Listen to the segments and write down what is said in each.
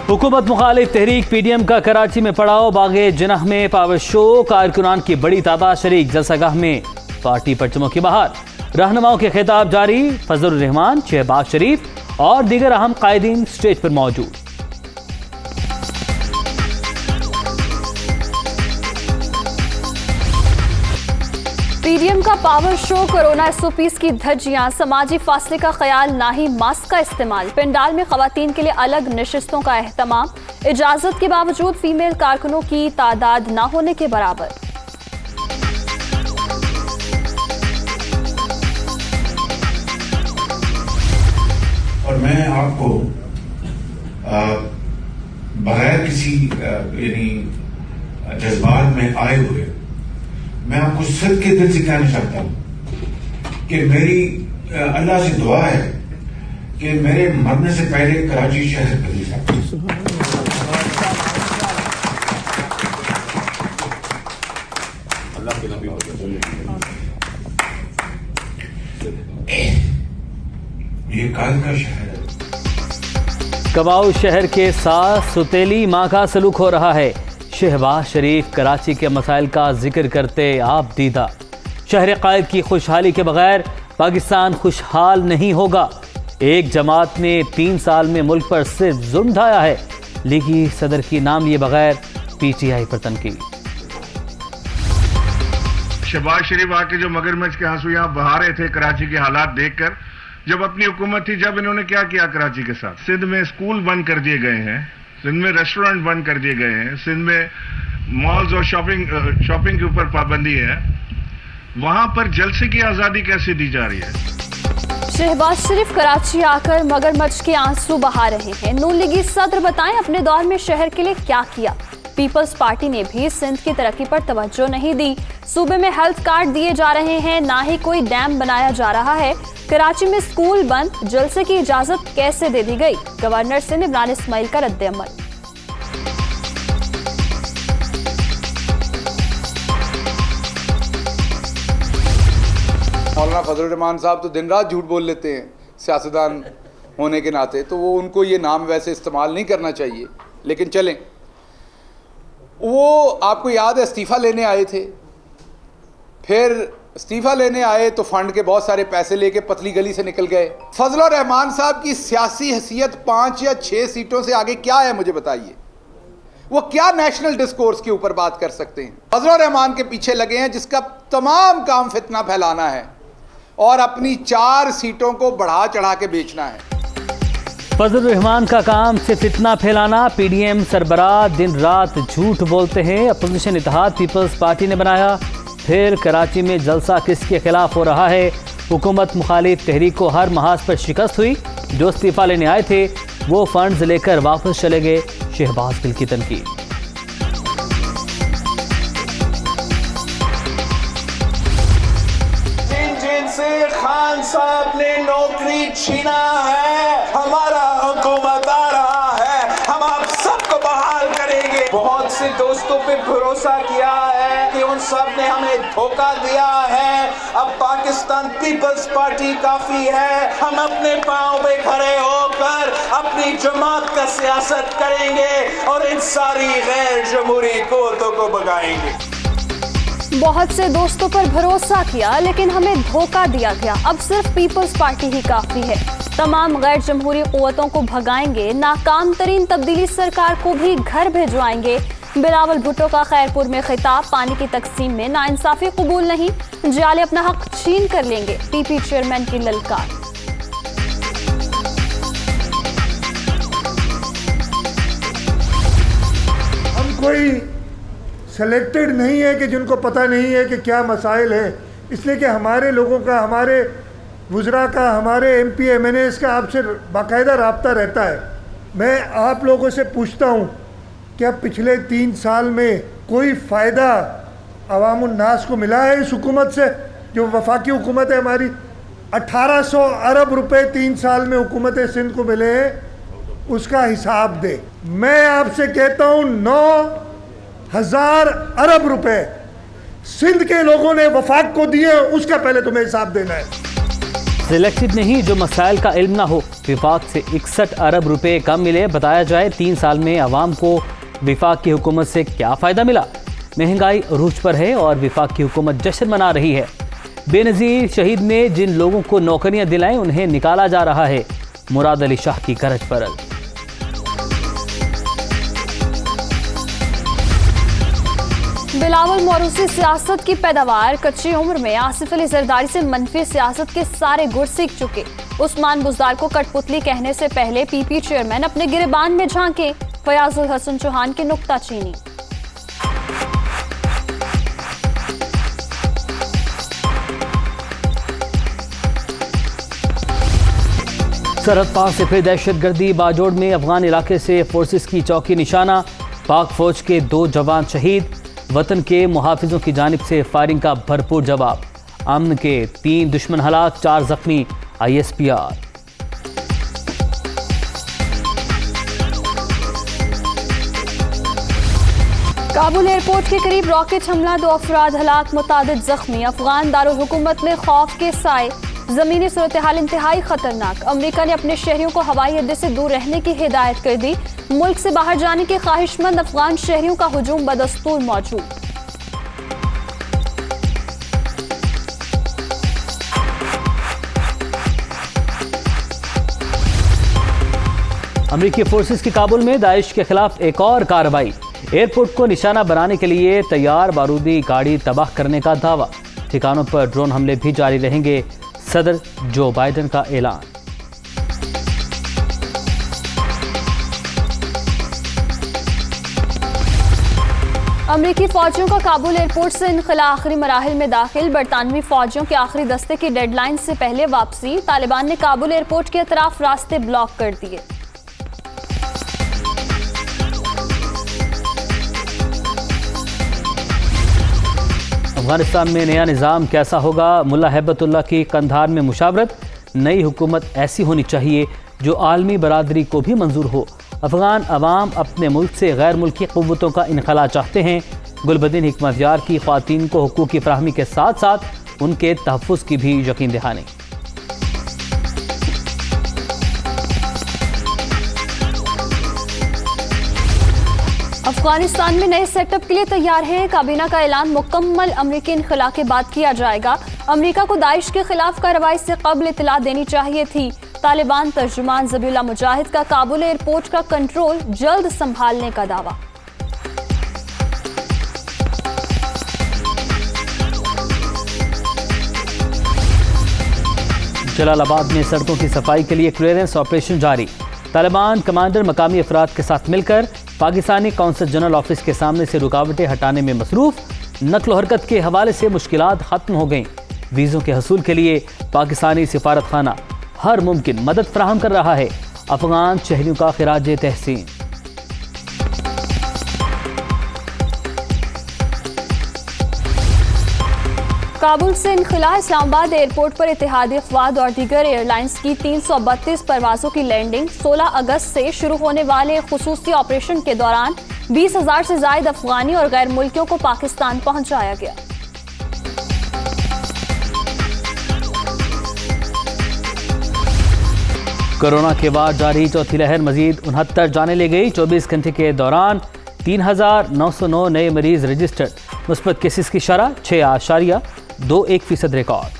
हुकूमत मुखालिफ तहरीक पीडीएम का कराची में पड़ाव, बागे जिन्ह में पावर शो, कारकुनान की बड़ी तादाद शरीक, जलसागाह में पार्टी परचमों की बहार, रहनुमाओं के खिताब जारी, फजलुर रहमान, शहबाज शरीफ और दीगर अहम कायदीन स्टेज पर मौजूद। पीडीएम का पावर शो, कोरोना एसओपीज की धज्जियां, समाजी फासले का ख्याल, ना ही मास्क का इस्तेमाल, पंडाल में खवातीन के लिए अलग नशिस्तों का एहतमाम, इजाजत के बावजूद फीमेल कारकुनों की तादाद न होने के बराबर। और मैं आपको बगैर किसी यानी जज्बात में आए हुए मैं आपको सिर्फ के दिल से कहना चाहता हूं कि मेरी अल्लाह से दुआ है कि मेरे मरने से पहले कराची शहर कभी ये काल का शहर है। कबाऊ शहर के साथ सुतेली माँ का सलूक हो रहा है। शहबाज शरीफ कराची के मसाइल का जिक्र करते आप दीदा, शहर कायद की खुशहाली के बगैर पाकिस्तान खुशहाल नहीं होगा। एक जमात ने 3 साल में मुल्क पर सिर्फ जुल्म ढाया है, लीगी सदर की नाम लिए बगैर पीटीआई पर तनकीद। शहबाज शरीफ आके जो मगरमच्छ के आंसू यहाँ बहा रहे थे कराची के हालात देखकर, जब अपनी हुकूमत थी, जब इन्होंने क्या किया कराची के साथ, सिंध में स्कूल बंद कर दिए गए हैं, सिंध में रेस्टोरेंट बंद कर दिए गए हैं, सिंध में मॉल्स और शॉपिंग के ऊपर पाबंदी है। वहां पर जलसे की आजादी कैसे दी जा रही है? शहबाज शरीफ कराची आकर मगरमच्छ के आंसू बहा रहे हैं। नून लीगी सदर बताएं अपने दौर में शहर के लिए क्या किया। पीपल्स पार्टी ने भी सिंध की तरक्की पर तवज्जो नहीं दी। सूबे में हेल्थ कार्ड दिए जा रहे हैं, ना ही कोई डैम बनाया जा रहा है। कराची में स्कूल बंद, जलसे की इजाजत कैसे दे दी गई? गवर्नर सिंध इमरान इस्माइल का रद्द-ए-अमल। मौलाना फजलुर रहमान साहब तो दिन रात झूठ बोल लेते हैं सियासतदान होने के नाते, तो वो उनको ये नाम वैसे इस्तेमाल नहीं करना चाहिए, लेकिन चलें। वो आपको याद है इस्तीफ़ा लेने आए थे, फिर इस्तीफ़ा लेने आए तो फंड के बहुत सारे पैसे लेके पतली गली से निकल गए। फजलुर रहमान साहब की सियासी हैसियत 5 या 6 सीटों से आगे क्या है मुझे बताइए? वो क्या नेशनल डिस्कोर्स के ऊपर बात कर सकते हैं? फजलुर रहमान के पीछे लगे हैं जिसका तमाम काम फितना फैलाना है और अपनी 4 सीटों को बढ़ा चढ़ा के बेचना है। फजलुर रहमान का काम सिर्फ फितना फैलाना। पीडीएम सरबराह दिन रात झूठ बोलते हैं। अपोजिशन इत्तेहाद पीपल्स पार्टी ने बनाया, फिर कराची में जलसा किसके खिलाफ हो रहा है? हुकूमत मुखालिफ तहरीक को हर महाज पर शिकस्त हुई। जो इस्तीफा लेने आए थे वो फंड्स लेकर वापस चले गए। शहबाज गिल की तनकीद। जिनसे खान साहब ने नौकरी छीना है, हमारा हुकूमत आ रहा है, हम आप सबको बहाल करेंगे। बहुत से दोस्तों पे भरोसा किया है कि उन सब ने हमें धोखा दिया है। अब पाकिस्तान पीपल्स पार्टी काफी है। हम अपने पांव पे खड़े होकर अपनी जमात का सियासत करेंगे और इन सारी गैर जमहूरी कुव्वतों को भगाएंगे। बहुत से दोस्तों पर भरोसा किया लेकिन हमें धोखा दिया गया। अब सिर्फ पीपल्स पार्टी ही काफी है। तमाम गैर जमहूरी कुव्वतों को भगाएंगे। नाकाम तरीन तब्दीली सरकार को भी घर भिजवाएंगे। बिलावल भुट्टो का खैरपुर में खिताब, पानी की तकसीम में नाइंसाफी कबूल नहीं, जाले अपना हक छीन कर लेंगे। पीपी चेयरमैन की ललकार। हम कोई सेलेक्टेड नहीं है कि जिनको पता नहीं है कि क्या मसाइल है, इसलिए कि हमारे लोगों का, हमारे वुज़रा का, हमारे MP MNAs का आपसे बाकायदा रब्ता रहता है। मैं आप लोगों से पूछता हूँ, क्या पिछले 3 साल में कोई फ़ायदा अवामुन नास को मिला है इस हुकूमत से? जो वफाकी हुकूमत है हमारी, 1800 अरब रुपए 3 साल में हुकूमत सिंध को मिले हैं, उसका हिसाब दे। मैं आपसे कहता हूँ 9,000 अरब रुपए सिंध के लोगों ने वफाक को दिए, उसका पहले तुम्हें हिसाब देना है। सिलेक्टेड नहीं जो मसाइल का इल्म ना हो। विफाक से 61 अरब रुपए कम मिले। बताया जाए 3 साल में अवाम को विफाक की हुकूमत से क्या फ़ायदा मिला। महंगाई अरूज पर है और विफाक की हुकूमत जश्न मना रही है। बेनज़ीर शहीद ने जिन लोगों को नौकरियां दिलाएं उन्हें निकाला जा रहा है। मुराद अली शाह की गरज परल। बिलावल मौरूसी सियासत की पैदावार। कच्ची उम्र में आसिफ अली जरदारी से मनफी सियासत के सारे गुर सीख चुके। उस्मान बुज़दार को कठपुतली कहने से पहले पीपी चेयरमैन अपने गिरबान में झांके। फयाजुल हसन चौहान की नुक्ताचीनी। सरहद पार से फिर दहशतगर्दी। बाजोड़ में अफगान इलाके से फोर्सेस की चौकी निशाना। पाक फौज के 2 जवान शहीद। वतन के मुहाफिजों की जानिब से फायरिंग का भरपूर जवाब। अमन के 3 दुश्मन हलाक, 4 जख्मी। ISPR। काबुल एयरपोर्ट के करीब रॉकेट हमला, 2 अफराद हलाक, मुतादिद जख्मी। अफगान दारुल हुकूमत में खौफ के साए। जमीनी सूरत हाल इंतहाई खतरनाक। अमेरिका ने अपने शहरियों को हवाई अड्डे से दूर रहने की हिदायत कर दी। मुल्क से बाहर जाने के ख्वाहिशमंद अफगान शहरियों का हुजूम बदस्तूर मौजूद। अमेरिकी फोर्सेस की काबुल में दाइश के खिलाफ एक और कार्रवाई। एयरपोर्ट को निशाना बनाने के लिए तैयार बारूदी गाड़ी तबाह करने का दावा। ठिकानों पर ड्रोन हमले भी जारी रहेंगे। सदर जो बाइडेन का ऐलान। अमेरिकी फौजियों का काबुल एयरपोर्ट से इनखला आखिरी मराहिल में दाखिल। बरतानवी फौजियों के आखिरी दस्ते की डेडलाइन से पहले वापसी। तालिबान ने काबुल एयरपोर्ट के अतराफ रास्ते ब्लॉक कर दिए। अफगानिस्तान में नया निज़ाम कैसा होगा। मुल्ला हैबतुल्लाह की कंधार में मुशावरत। नई हुकूमत ऐसी होनी चाहिए जो आलमी बरादरी को भी मंजूर हो। अफगान अवाम अपने मुल्क से गैर मुल्की क़ुव्वतों का इनखला चाहते हैं। गुलबदीन हिकमतयार की ख़वातीन को हुकूक की फराहमी के साथ साथ उनके तहफ़्फ़ुज़ की भी यकीन दहानी। अफगानिस्तान में नए सेटअप के लिए तैयार है। काबीना का ऐलान मुकम्मल अमरीकी इनखला के बाद किया जाएगा। अमरीका को दाइश के खिलाफ कार्रवाई से कब्ल इतला देनी चाहिए थी। तालिबान तर्जुमान ज़बीहुल्लाह मुजाहिद का काबुल एयरपोर्ट का कंट्रोल जल्द संभालने का दावा। जलालाबाद में सड़कों की सफाई के लिए क्लियरेंस ऑपरेशन जारी। तालिबान कमांडर मकामी अफराद के साथ मिलकर पाकिस्तानी कौंसल जनरल ऑफिस के सामने से रुकावटें हटाने में मसरूफ। नक्ल हरकत के हवाले से मुश्किलात खत्म हो गईं। वीज़ों के हसूल के लिए पाकिस्तानी सिफारत खाना हर मुमकिन मदद फराहम कर रहा है। अफगान शहरियों का खिराज तहसीन। काबुल से इनखला। इस्लामाबाद एयरपोर्ट पर इत्तेहादी अफवाद और दीगर एयरलाइंस की 332 परवाज़ों की लैंडिंग। 16 अगस्त से शुरू होने वाले खुसूसी ऑपरेशन के दौरान 20,000 से ज़ायद अफगानी और गैर मुल्कियों को पाकिस्तान पहुंचाया गया। कोरोना के बाद जारी चौथी लहर मजीद 69 जाने ले गई। 24 घंटे के दौरान 3,909 नए मरीज रजिस्टर्ड। मुस्बत केसेस की शरह 6.21% रिकॉर्ड।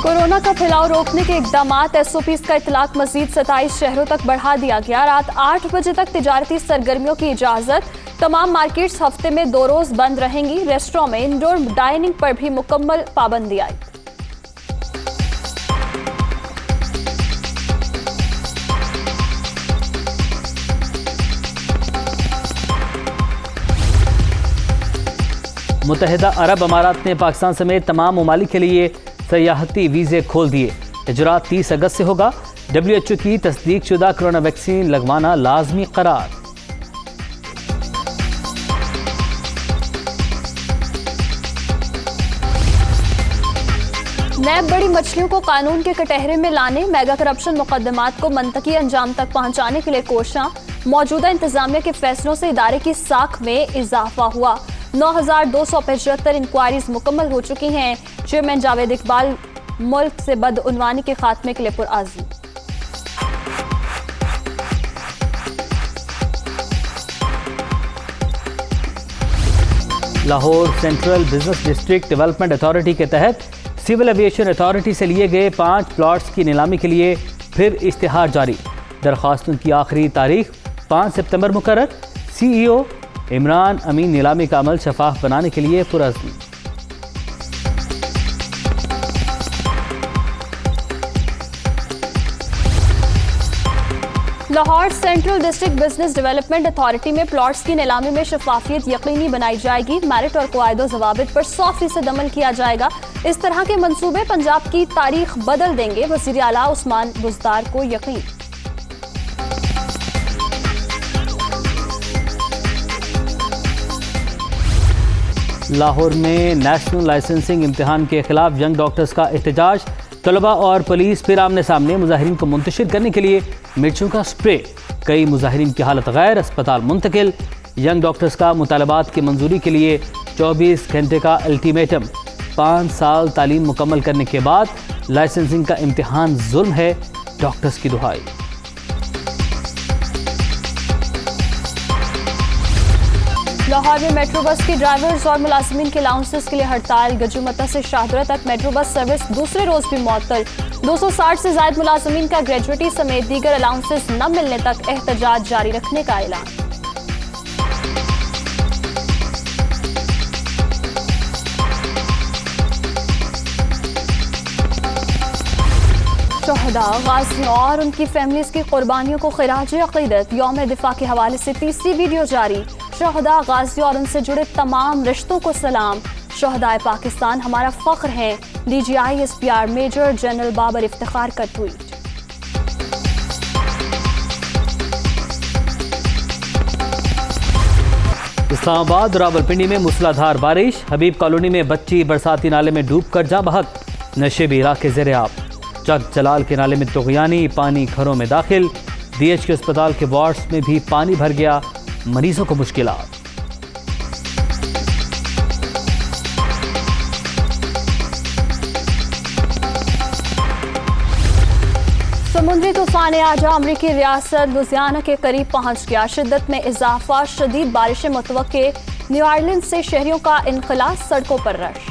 कोरोना का फैलाव रोकने के इकदामात। SOPs का इतलाक मजीद 27 शहरों तक बढ़ा दिया गया। रात 8 बजे तक तिजारती सरगर्मियों की इजाजत। तमाम मार्केट्स हफ्ते में 2 रोज बंद रहेंगी। रेस्टोरों में इंडोर डाइनिंग पर भी मुकम्मल पाबंदी आई। मुत्तहिदा अरब अमारात ने पाकिस्तान समेत तमाम ममालिक के लिए सयाहती वीज़े खोल दिए। इजरा 30 अगस्त से होगा। WHO की तस्दीक शुदा कोरोना वैक्सीन लगवाना लाजमी करार। नैब बड़ी मछलियों को कानून के कटहरे में लाने, मेगा करप्शन मुकदमात को मंतकी अंजाम तक पहुंचाने के लिए कोशिशां। मौजूदा इंतजामिया के फैसलों से इदारे की साख में इजाफा हुआ। 9,275 इंक्वायरीज मुकम्मल हो चुकी हैं। चेयरमैन जावेद इकबाल मुल्क से बदउनवानी के खात्मे के लिए पुरआज़म। Lahore central business district development authority के तहत सिविल एविएशन अथॉरिटी से लिए गए 5 प्लॉट्स की नीलामी के लिए फिर इश्तिहार जारी। दरख्वास्तों की आखिरी तारीख 5 सितंबर मुकर्रर। CEO इमरान अमीन नीलामी का अमल शफाफ बनाने के लिए पुरअज़्म। Lahore central district business development authority में प्लॉट्स की नीलामी में शफाफियत यकीनी बनाई जाएगी। मेरिट और क़वाइद ज़वाबित पर 100% अमल किया जाएगा। इस तरह के मंसूबे पंजाब की तारीख बदल देंगे। वज़ीर आला उस्मान बुज़दार को यकीन। लाहौर में नेशनल लाइसेंसिंग इम्तिहान के खिलाफ यंग डॉक्टर्स का एहतजाज। तलबा और पुलिस फिर आमने सामने। मुजाहिरीन को मुंतशिर करने के लिए मिर्चों का स्प्रे। कई मुजाहिरीन की हालत गैर, अस्पताल मुंतकिल। यंग डॉक्टर्स का मुतालबात की मंजूरी के लिए 24 घंटे का अल्टीमेटम। 5 साल तालीम मुकम्मल करने के बाद लाइसेंसिंग का इम्तिहान जुल्म है, डॉक्टर्स की दुहाई। लाहौर में मेट्रो बस की ड्राइवर्स और मुलाजिमीन के अलाउंसेस के लिए हड़ताल। गजुमता से शाहदरा तक मेट्रो बस सर्विस दूसरे रोज भी मुअत्तल। 260 से ज्यादा मुलाजिमीन का ग्रेजुएटी समेत दीगर अलाउंसेस न मिलने तक एहतजाज जारी रखने का ऐलान। शहदा, गाजियों और उनकी फैमिलीज की कुर्बानियों को खिराज अकीदत। यौम दिफा के हवाले से तीसरी वीडियो जारी। शहदा, गाजियों और उनसे जुड़े तमाम रिश्तों को सलाम। शहदाए पाकिस्तान हमारा फख्र हैं। DGI SPR major general Babar Iftikhar का ट्वीट। इस्लामाबाद रावलपिंडी में मूसलाधार बारिश। हबीब कॉलोनी में बच्ची बरसाती नाले में डूबकर जाँ बहक। नशेबी इलाके ज़ेर-ए-आब। चक जलाल के नाले में तुग़यानी, पानी घरों में दाखिल। DH के अस्पताल के वार्ड्स में भी पानी भर गया, मरीजों को मुश्किलात। समुद्री तूफान आजा अमरीकी रियासत लुजियाना के करीब पहुंच गया। शिद्दत में इजाफा, शदीद बारिशें मुतवक्के। न्यू ऑरलिन्स से शहरियों का इनखला, सड़कों पर रश।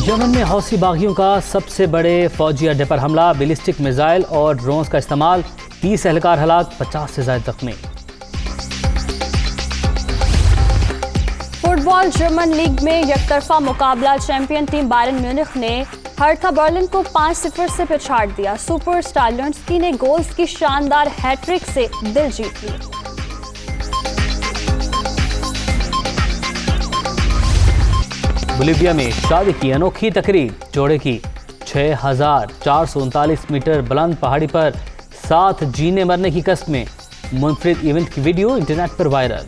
यमन में हौसी बागियों का सबसे बड़े फौजी अड्डे पर हमला। बैलिस्टिक मिसाइल और ड्रोन्स का इस्तेमाल। 30 एहलकार हलाक, 50 से ज्यादा जख्मी। फुटबॉल जर्मन लीग में यकतरफा मुकाबला। चैंपियन टीम बायरन म्यूनिख ने हर्था बर्लिन को 5-0 से पिछाड़ दिया। सुपर स्टार लेवेंडोव्स्की ने गोल्स की शानदार हैट्रिक से दिल जीत लिया। बोलीविया में शादी की अनोखी तकरीब। जोड़े की 6,439 मीटर बुलंद पहाड़ी पर 7 जीने मरने की कस्में। मुनफरिद इवेंट की वीडियो इंटरनेट पर वायरल।